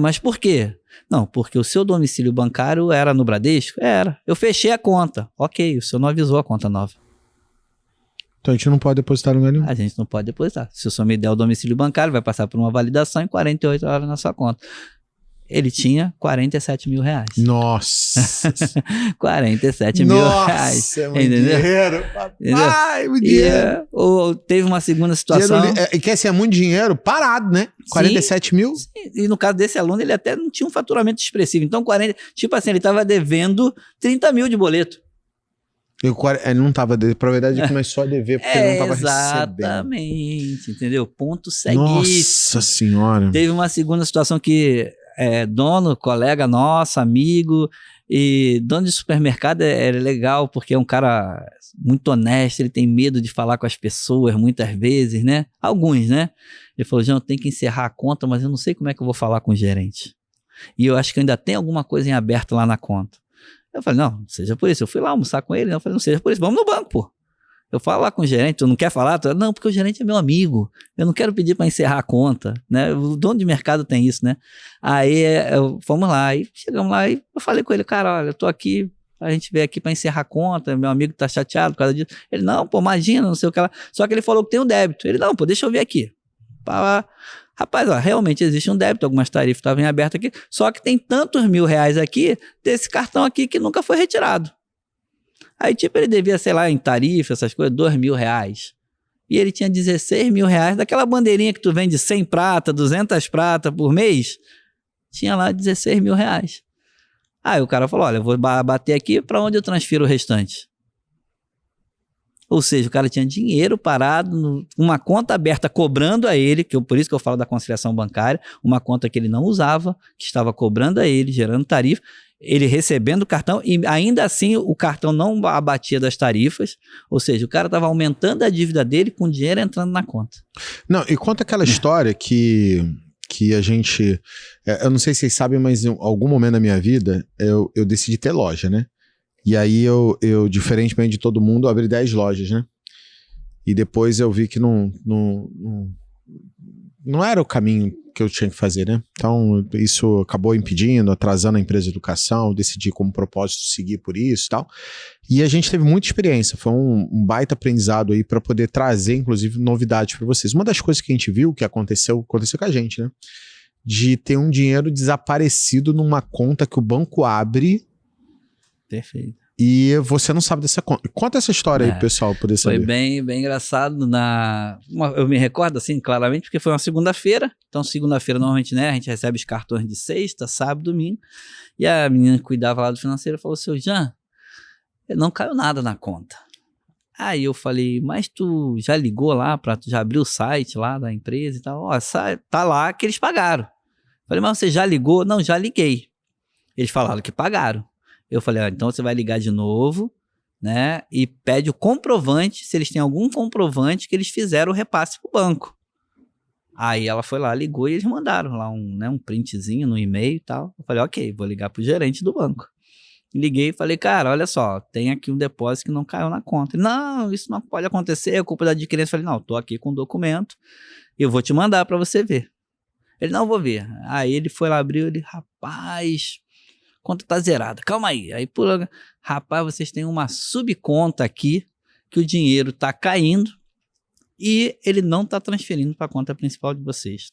Mas por quê? Não, porque o seu domicílio bancário era no Bradesco? Era. Eu fechei a conta. Ok, o senhor não avisou a conta nova. Então a gente não pode depositar em lugar nenhum. A gente não pode depositar. Se o senhor me der o domicílio bancário, vai passar por uma validação em 48 horas na sua conta. Ele tinha 47 mil reais. Nossa! 47 mil reais. Nossa, é muito dinheiro. Papai, muito dinheiro. Ou teve uma segunda situação. E quer ser muito dinheiro parado, né? 47 mil. Sim. E no caso desse aluno, ele até não tinha um faturamento expressivo. Então, tipo assim, ele estava devendo 30 mil de boleto. Ele não estava devendo. Pra verdade, ele começou a dever porque ele não estava recebendo. Exatamente, entendeu? Ponto ceguíssimo. Nossa senhora. Teve uma segunda situação que dono, colega nosso, amigo, e dono de supermercado é legal porque é um cara muito honesto, ele tem medo de falar com as pessoas muitas vezes, né? Alguns, né? Ele falou, Jean, eu tenho que encerrar a conta, mas eu não sei como é que eu vou falar com o gerente. E eu acho que ainda tem alguma coisa em aberto lá na conta. Eu falei, não seja por isso. Eu fui lá almoçar com ele, eu falei, não seja por isso, vamos no banco, pô. Eu falo lá com o gerente, tu não quer falar? Não, porque o gerente é meu amigo, eu não quero pedir para encerrar a conta, né? O dono de mercado tem isso, né? Aí fomos lá, aí chegamos lá e eu falei com ele, cara, olha, eu tô aqui, a gente veio aqui para encerrar a conta, meu amigo tá chateado por causa disso. Ele, não, pô, imagina, não sei o que lá. Só que ele falou que tem um débito. Ele, não, pô, deixa eu ver aqui. Rapaz, ó, realmente existe um débito, algumas tarifas estavam em aberto aqui, só que tem tantos mil reais aqui, desse cartão aqui que nunca foi retirado. Aí, tipo, ele devia, sei lá, em tarifa, essas coisas, 2 mil reais. E ele tinha 16 mil reais, daquela bandeirinha que tu vende 100 prata, 200 prata por mês, tinha lá 16 mil reais. Aí o cara falou, olha, eu vou bater aqui, para onde eu transfiro o restante? Ou seja, o cara tinha dinheiro parado, uma conta aberta cobrando a ele, por isso que eu falo da conciliação bancária, uma conta que ele não usava, que estava cobrando a ele, gerando tarifa, ele recebendo o cartão e ainda assim o cartão não abatia das tarifas, ou seja, o cara estava aumentando a dívida dele com o dinheiro entrando na conta. Não, e conta aquela história que a gente, eu não sei se vocês sabem, mas em algum momento da minha vida eu decidi ter loja, né? E aí eu, diferentemente de todo mundo, abri 10 lojas, né? E depois eu vi que não era o caminho que eu tinha que fazer, né? Então isso acabou impedindo, atrasando a empresa de educação, eu decidi como propósito seguir por isso e tal. E a gente teve muita experiência, foi um baita aprendizado aí para poder trazer, inclusive, novidades para vocês. Uma das coisas que a gente viu que aconteceu com a gente, né? De ter um dinheiro desaparecido numa conta que o banco abre. Perfeito. E você não sabe dessa conta. Conta essa história aí, pessoal, poder saber. Foi bem engraçado. Eu me recordo assim claramente, porque foi uma segunda-feira. Então, segunda-feira, normalmente, né, a gente recebe os cartões de sexta, sábado, domingo. E a menina que cuidava lá do financeiro falou, seu Jean, não caiu nada na conta. Aí eu falei, mas tu já ligou lá, tu já abriu o site lá da empresa e tal? Ó, tá lá que eles pagaram. Falei, mas você já ligou? Não, já liguei. Eles falaram que pagaram. Eu falei, então você vai ligar de novo, né? E pede o comprovante, se eles têm algum comprovante que eles fizeram o repasse pro banco. Aí ela foi lá, ligou e eles mandaram lá um printzinho no e-mail e tal. Eu falei, ok, vou ligar pro gerente do banco. Liguei e falei, cara, olha só, tem aqui um depósito que não caiu na conta. Ele, não, isso não pode acontecer, é culpa da adquirência. Eu falei, não, tô aqui com o documento, eu vou te mandar para você ver. Ele, não, vou ver. Aí ele foi lá, abriu, ele, rapaz, conta tá zerada, calma aí. Aí, pula, rapaz, vocês têm uma subconta aqui, que o dinheiro tá caindo e ele não tá transferindo para a conta principal de vocês.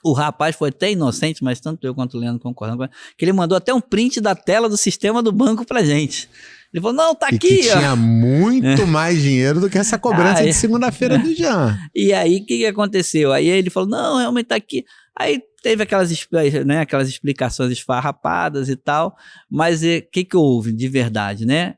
O rapaz foi até inocente, mas tanto eu quanto o Leandro concordam com ele, que ele mandou até um print da tela do sistema do banco pra gente. Ele falou, não, tá aqui. Que tinha muito mais dinheiro do que essa cobrança de segunda-feira do Jean. E aí, o que aconteceu? Aí ele falou, não, realmente tá aqui. Aí teve aquelas explicações esfarrapadas e tal, mas o que houve de verdade, né?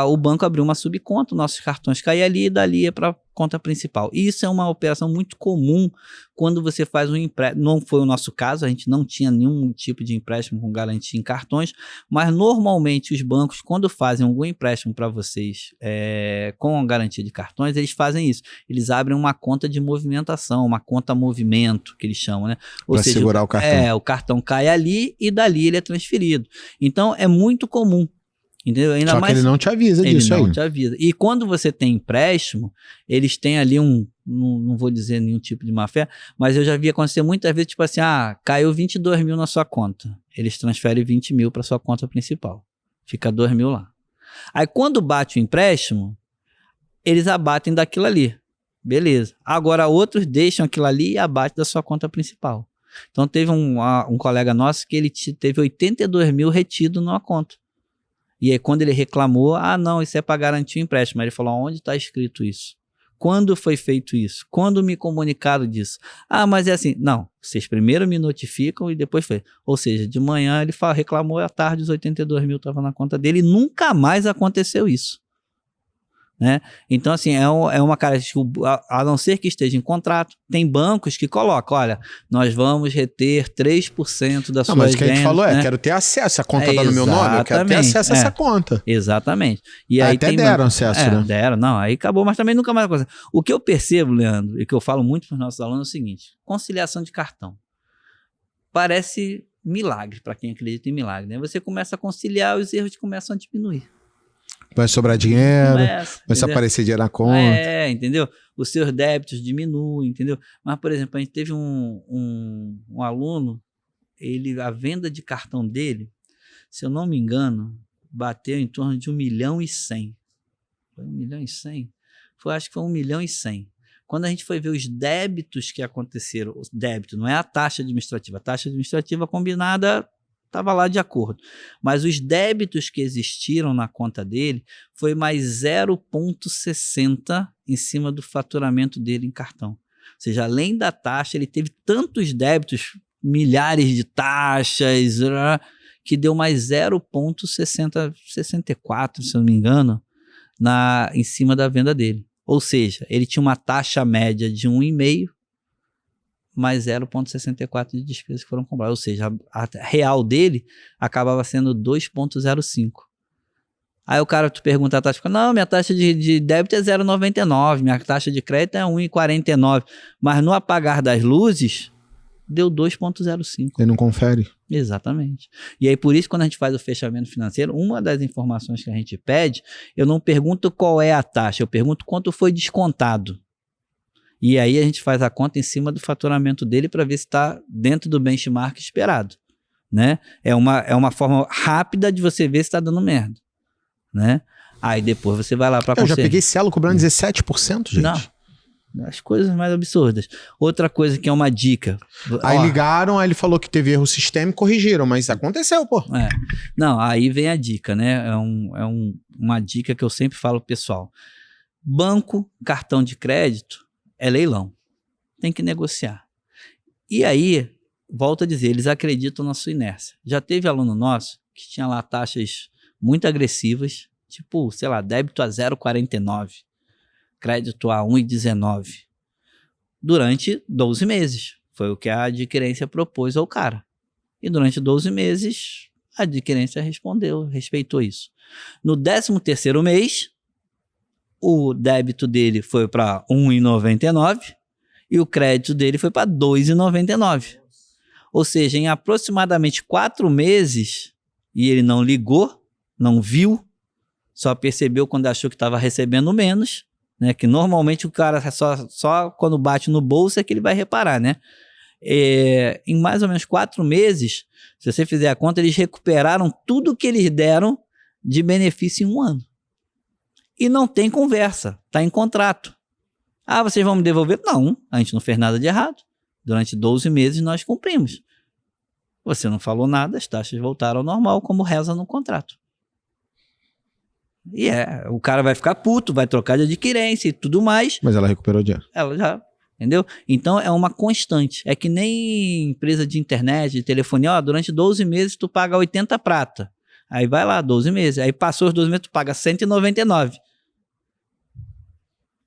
O banco abriu uma subconta, nossos cartões caíam ali e dali é para a conta principal. E isso é uma operação muito comum quando você faz um empréstimo. Não foi o nosso caso, a gente não tinha nenhum tipo de empréstimo com garantia em cartões, mas normalmente os bancos, quando fazem algum empréstimo para vocês com garantia de cartões, eles fazem isso. Eles abrem uma conta de movimentação, uma conta movimento, que eles chamam, né? Para segurar o cartão. O cartão cai ali e dali ele é transferido. Então, é muito comum. Entendeu? Ainda Só mais, que ele não te avisa ele disso não aí. te avisa. E quando você tem empréstimo, eles têm ali não vou dizer nenhum tipo de má fé, mas eu já vi acontecer muitas vezes, tipo assim, caiu 22 mil na sua conta. Eles transferem 20 mil para sua conta principal. Fica 2 mil lá. Aí quando bate o empréstimo, eles abatem daquilo ali. Beleza. Agora outros deixam aquilo ali e abatem da sua conta principal. Então teve um colega nosso que ele teve 82 mil retido numa conta. E aí quando ele reclamou, não, isso é para garantir o empréstimo. Aí ele falou, onde está escrito isso? Quando foi feito isso? Quando me comunicaram disso? Mas é assim. Não, vocês primeiro me notificam e depois foi. Ou seja, de manhã ele reclamou, à tarde os 82 mil estavam na conta dele e nunca mais aconteceu isso. Né? Então, assim, é uma característica, a não ser que esteja em contrato, tem bancos que colocam, olha, nós vamos reter 3% das suas vendas. Mas o que a gente falou quero ter acesso, a conta tá no meu nome, eu quero ter acesso a essa conta. Exatamente. E aí até deram acesso, né? Deram, não, aí acabou, mas também nunca mais aconteceu. O que eu percebo, Leandro, e que eu falo muito para os nossos alunos é o seguinte, conciliação de cartão. Parece milagre, para quem acredita em milagre, né? Você começa a conciliar, os erros começam a diminuir. Vai sobrar dinheiro, começa a aparecer dinheiro na conta. Entendeu? Os seus débitos diminuem, entendeu? Mas, por exemplo, a gente teve um aluno, a venda de cartão dele, se eu não me engano, bateu em torno de 1.100.000. Foi 1.100.000? Acho que foi 1.100.000. Quando a gente foi ver os débitos que aconteceram, os débitos, não é a taxa administrativa combinada estava lá de acordo. Mas os débitos que existiram na conta dele foi mais 0,60 em cima do faturamento dele em cartão. Ou seja, além da taxa, ele teve tantos débitos, milhares de taxas, que deu mais 0,64, se eu não me engano, em cima da venda dele. Ou seja, ele tinha uma taxa média de 1,5, mais 0,64 de despesas que foram compradas. Ou seja, a real dele acabava sendo 2,05. Aí o cara, tu pergunta a taxa, não, minha taxa de débito é 0,99, minha taxa de crédito é 1,49, mas no apagar das luzes, deu 2,05. Ele não confere? Exatamente. E aí, por isso, quando a gente faz o fechamento financeiro, uma das informações que a gente pede, eu não pergunto qual é a taxa, eu pergunto quanto foi descontado. E aí a gente faz a conta em cima do faturamento dele para ver se está dentro do benchmark esperado, né? É uma forma rápida de você ver se está dando merda, né? Aí depois você vai lá para Eu já peguei Cielo cobrando 17%, gente. Não, as coisas mais absurdas. Outra coisa que é uma dica. Aí ligaram, aí ele falou que teve erro sistêmico, corrigiram, mas aconteceu, pô. Não, aí vem a dica, né? Uma dica que eu sempre falo pro pessoal. Banco, cartão de crédito, é leilão. Tem que negociar. E aí, volto a dizer, eles acreditam na sua inércia. Já teve aluno nosso que tinha lá taxas muito agressivas, tipo, sei lá, débito a 0,49, crédito a 1,19, durante 12 meses. Foi o que a adquirência propôs ao cara. E durante 12 meses, a adquirência respeitou isso. No 13º mês, o débito dele foi para 1,99 e o crédito dele foi para 2,99. Ou seja, em aproximadamente 4 meses, e ele não ligou, não viu, só percebeu quando achou que estava recebendo menos, né? Que normalmente o cara só quando bate no bolso é que ele vai reparar, né? Em mais ou menos 4 meses, se você fizer a conta, eles recuperaram tudo que eles deram de benefício em 1 ano. E não tem conversa, está em contrato. Vocês vão me devolver? Não, a gente não fez nada de errado. Durante 12 meses nós cumprimos. Você não falou nada, as taxas voltaram ao normal, como reza no contrato. E o cara vai ficar puto, vai trocar de adquirência e tudo mais. Mas ela recuperou o dinheiro. Ela já, entendeu? Então é uma constante. É que nem empresa de internet, de telefonia, durante 12 meses tu paga 80 prata. Aí vai lá, 12 meses. Aí passou os 12 meses, tu paga 199.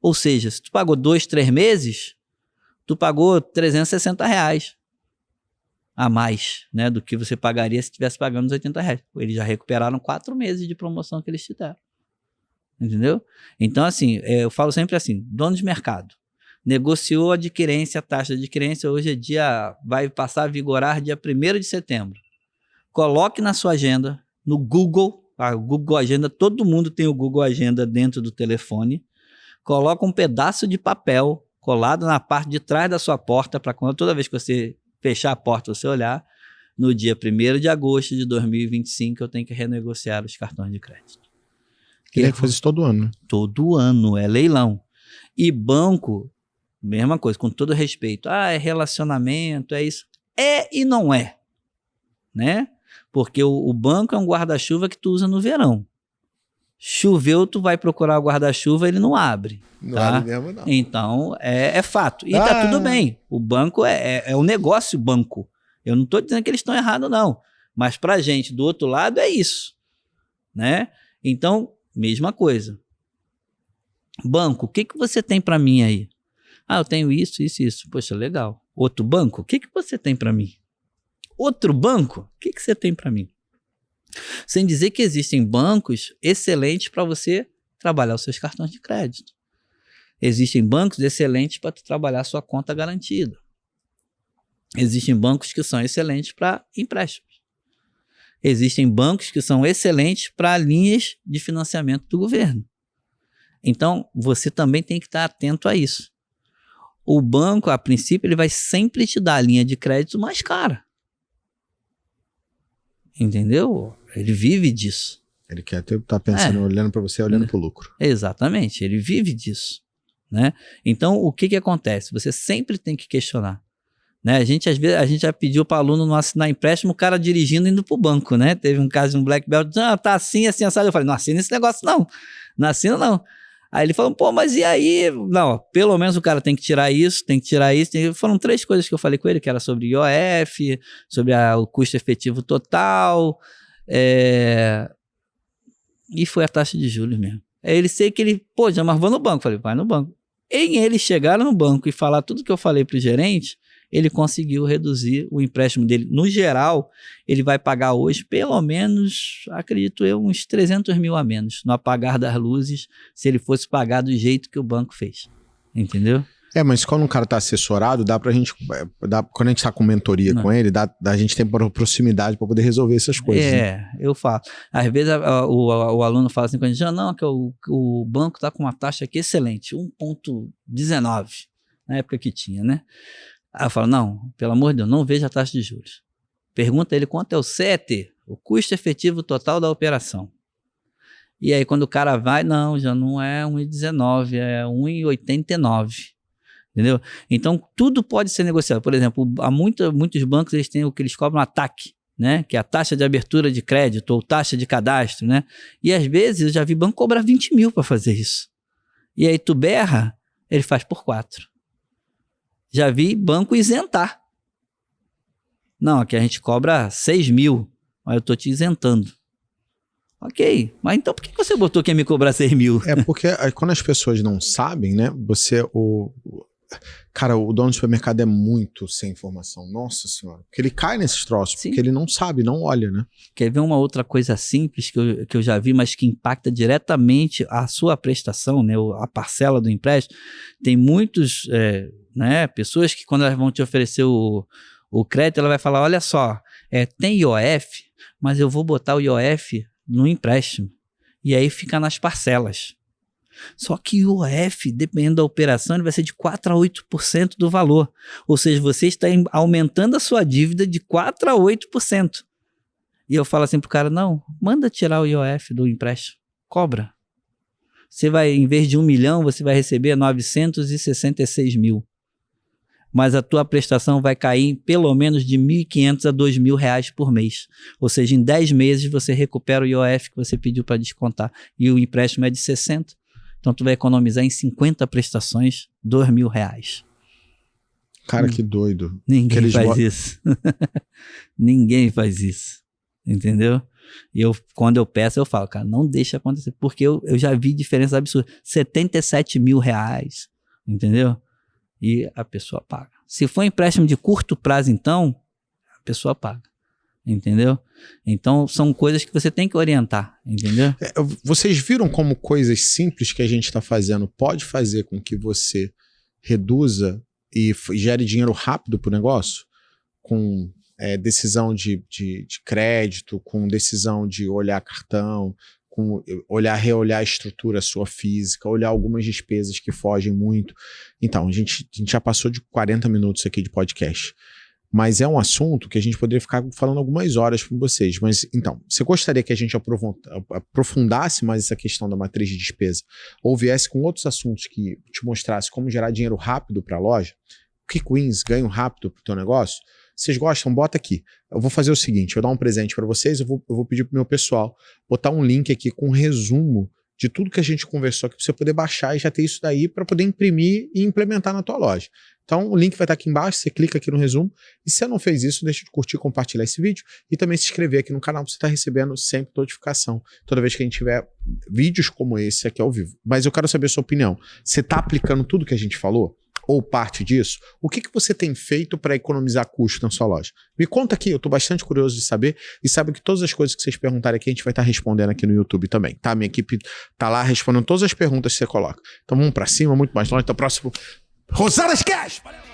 Ou seja, se tu pagou 2, 3 meses, tu pagou R$360 a mais, né, do que você pagaria se estivesse pagando os R$80. Eles já recuperaram 4 meses de promoção que eles te deram. Entendeu? Então, assim, eu falo sempre assim, dono de mercado, negociou a adquirência, a taxa de adquirência, hoje vai passar a vigorar dia 1º de setembro. Coloque na sua agenda, no Google, a Google Agenda, todo mundo tem o Google Agenda dentro do telefone, coloca um pedaço de papel colado na parte de trás da sua porta, para toda vez que você fechar a porta, você olhar, no dia 1º de agosto de 2025, eu tenho que renegociar os cartões de crédito. Ele faz isso todo ano. Todo ano, é leilão. E banco, mesma coisa, com todo respeito. É relacionamento, é isso. É e não é, né? Porque o banco é um guarda-chuva que tu usa no verão. Choveu, tu vai procurar o guarda-chuva, ele não abre. Não tá? abre mesmo, não. Então, é fato. E tá tudo bem. O banco é um negócio banco. Eu não estou dizendo que eles estão errados, não. Mas pra gente, do outro lado, é isso, né? Então, mesma coisa. Banco, o que você tem para mim aí? Eu tenho isso, isso, isso. Poxa, legal. Outro banco, o que você tem para mim? Outro banco, o que você tem para mim? Sem dizer que existem bancos excelentes para você trabalhar os seus cartões de crédito. Existem bancos excelentes para trabalhar a sua conta garantida. Existem bancos que são excelentes para empréstimos. Existem bancos que são excelentes para linhas de financiamento do governo. Então, você também tem que estar atento a isso. O banco, a princípio, ele vai sempre te dar a linha de crédito mais cara. Entendeu? Ele vive disso. Ele quer estar pensando, olhando para você, olhando para o lucro. Exatamente, ele vive disso, né? Então, o que acontece? Você sempre tem que questionar. Né? Às vezes, a gente já pediu para o aluno não assinar empréstimo, o cara dirigindo indo para o banco, né? Teve um caso de um Black Belt, tá assim, assado. Eu falei, não assina esse negócio não, não assina não. Aí ele falou, mas e aí? Não, pelo menos o cara tem que tirar isso, tem que tirar isso. Foram 3 coisas que eu falei com ele, que era sobre IOF, sobre o custo efetivo total, e foi a taxa de juros mesmo. Aí ele sei que ele, mas vou no banco. Falei, vai no banco. Em ele chegar no banco e falar tudo que eu falei pro gerente, ele conseguiu reduzir o empréstimo dele. No geral, ele vai pagar hoje pelo menos, acredito eu, uns 300 mil a menos no apagar das luzes, se ele fosse pagar do jeito que o banco fez. Entendeu? Mas quando um cara tá assessorado, dá pra gente, quando a gente tá com mentoria com ele, a gente tem proximidade para poder resolver essas coisas. Né? Eu falo. Às vezes o aluno fala assim com a gente, não, que o banco tá com uma taxa aqui excelente, 1,19, na época que tinha, né? Aí eu falo, não, pelo amor de Deus, não veja a taxa de juros. Pergunta ele quanto é o CET, o custo efetivo total da operação. E aí quando o cara vai, não, já não é 1,19, é 1,89. Entendeu? Então tudo pode ser negociado. Por exemplo, muitos bancos eles têm o que eles cobram a TAC, né? Que é a taxa de abertura de crédito ou taxa de cadastro, né? E às vezes eu já vi banco cobrar 20 mil para fazer isso. E aí tu berra, ele faz por 4. Já vi banco isentar. Não, aqui a gente cobra 6 mil, mas eu estou te isentando. Ok, mas então por que você botou que ia me cobrar 6 mil? Porque quando as pessoas não sabem, né? Cara, o dono do supermercado é muito sem informação. Nossa senhora. Porque ele cai nesses troços, porque ele não sabe, não olha, né? Quer ver uma outra coisa simples que eu já vi, mas que impacta diretamente a sua prestação, né? A parcela do empréstimo? Tem muitos... pessoas que quando elas vão te oferecer o crédito, ela vai falar, olha só, tem IOF, mas eu vou botar o IOF no empréstimo, e aí fica nas parcelas. Só que o IOF, dependendo da operação, ele vai ser de 4 a 8% do valor, ou seja, você está aumentando a sua dívida de 4 a 8%. E eu falo assim pro cara, não, manda tirar o IOF do empréstimo, cobra. Você vai, em vez de 1 milhão, você vai receber 966 mil. Mas a tua prestação vai cair em pelo menos de R$ 1.500 a R$ 2.000 por mês. Ou seja, em 10 meses você recupera o IOF que você pediu para descontar. E o empréstimo é de 60. Então tu vai economizar em 50 prestações R$ 2.000. Cara, que doido. Ninguém faz isso. Ninguém faz isso. Entendeu? E quando eu peço, eu falo, cara, não deixa acontecer. Porque eu já vi diferença absurda. R$ 77 mil. Entendeu? E a pessoa paga. Se for empréstimo de curto prazo, então, a pessoa paga. Entendeu? Então, são coisas que você tem que orientar. Entendeu? Vocês viram como coisas simples que a gente está fazendo pode fazer com que você reduza e gere dinheiro rápido para o negócio? Com decisão de crédito, com decisão de olhar cartão, com reolhar a estrutura sua física, olhar algumas despesas que fogem muito. Então, a gente já passou de 40 minutos aqui de podcast. Mas é um assunto que a gente poderia ficar falando algumas horas com vocês. Mas, então, você gostaria que a gente aprofundasse mais essa questão da matriz de despesa? Ou viesse com outros assuntos que te mostrasse como gerar dinheiro rápido para a loja? Quick wins, ganho rápido para o teu negócio? Vocês gostam? Bota aqui. Eu vou fazer o seguinte, eu vou dar um presente para vocês, eu vou pedir pro meu pessoal botar um link aqui com um resumo de tudo que a gente conversou aqui para você poder baixar e já ter isso daí para poder imprimir e implementar na tua loja. Então o link vai estar aqui embaixo, você clica aqui no resumo e se você não fez isso, deixa de curtir e compartilhar esse vídeo e também se inscrever aqui no canal para você estar recebendo sempre notificação toda vez que a gente tiver vídeos como esse aqui ao vivo. Mas eu quero saber a sua opinião. Você está aplicando tudo que a gente falou? Ou parte disso? O que você tem feito para economizar custo na sua loja? Me conta aqui, eu estou bastante curioso de saber e sabe que todas as coisas que vocês perguntarem aqui a gente vai estar respondendo aqui no YouTube também, tá? Minha equipe tá lá respondendo todas as perguntas que você coloca. Então vamos para cima, muito mais longe, até o próximo Rosadas Cash! Valeu!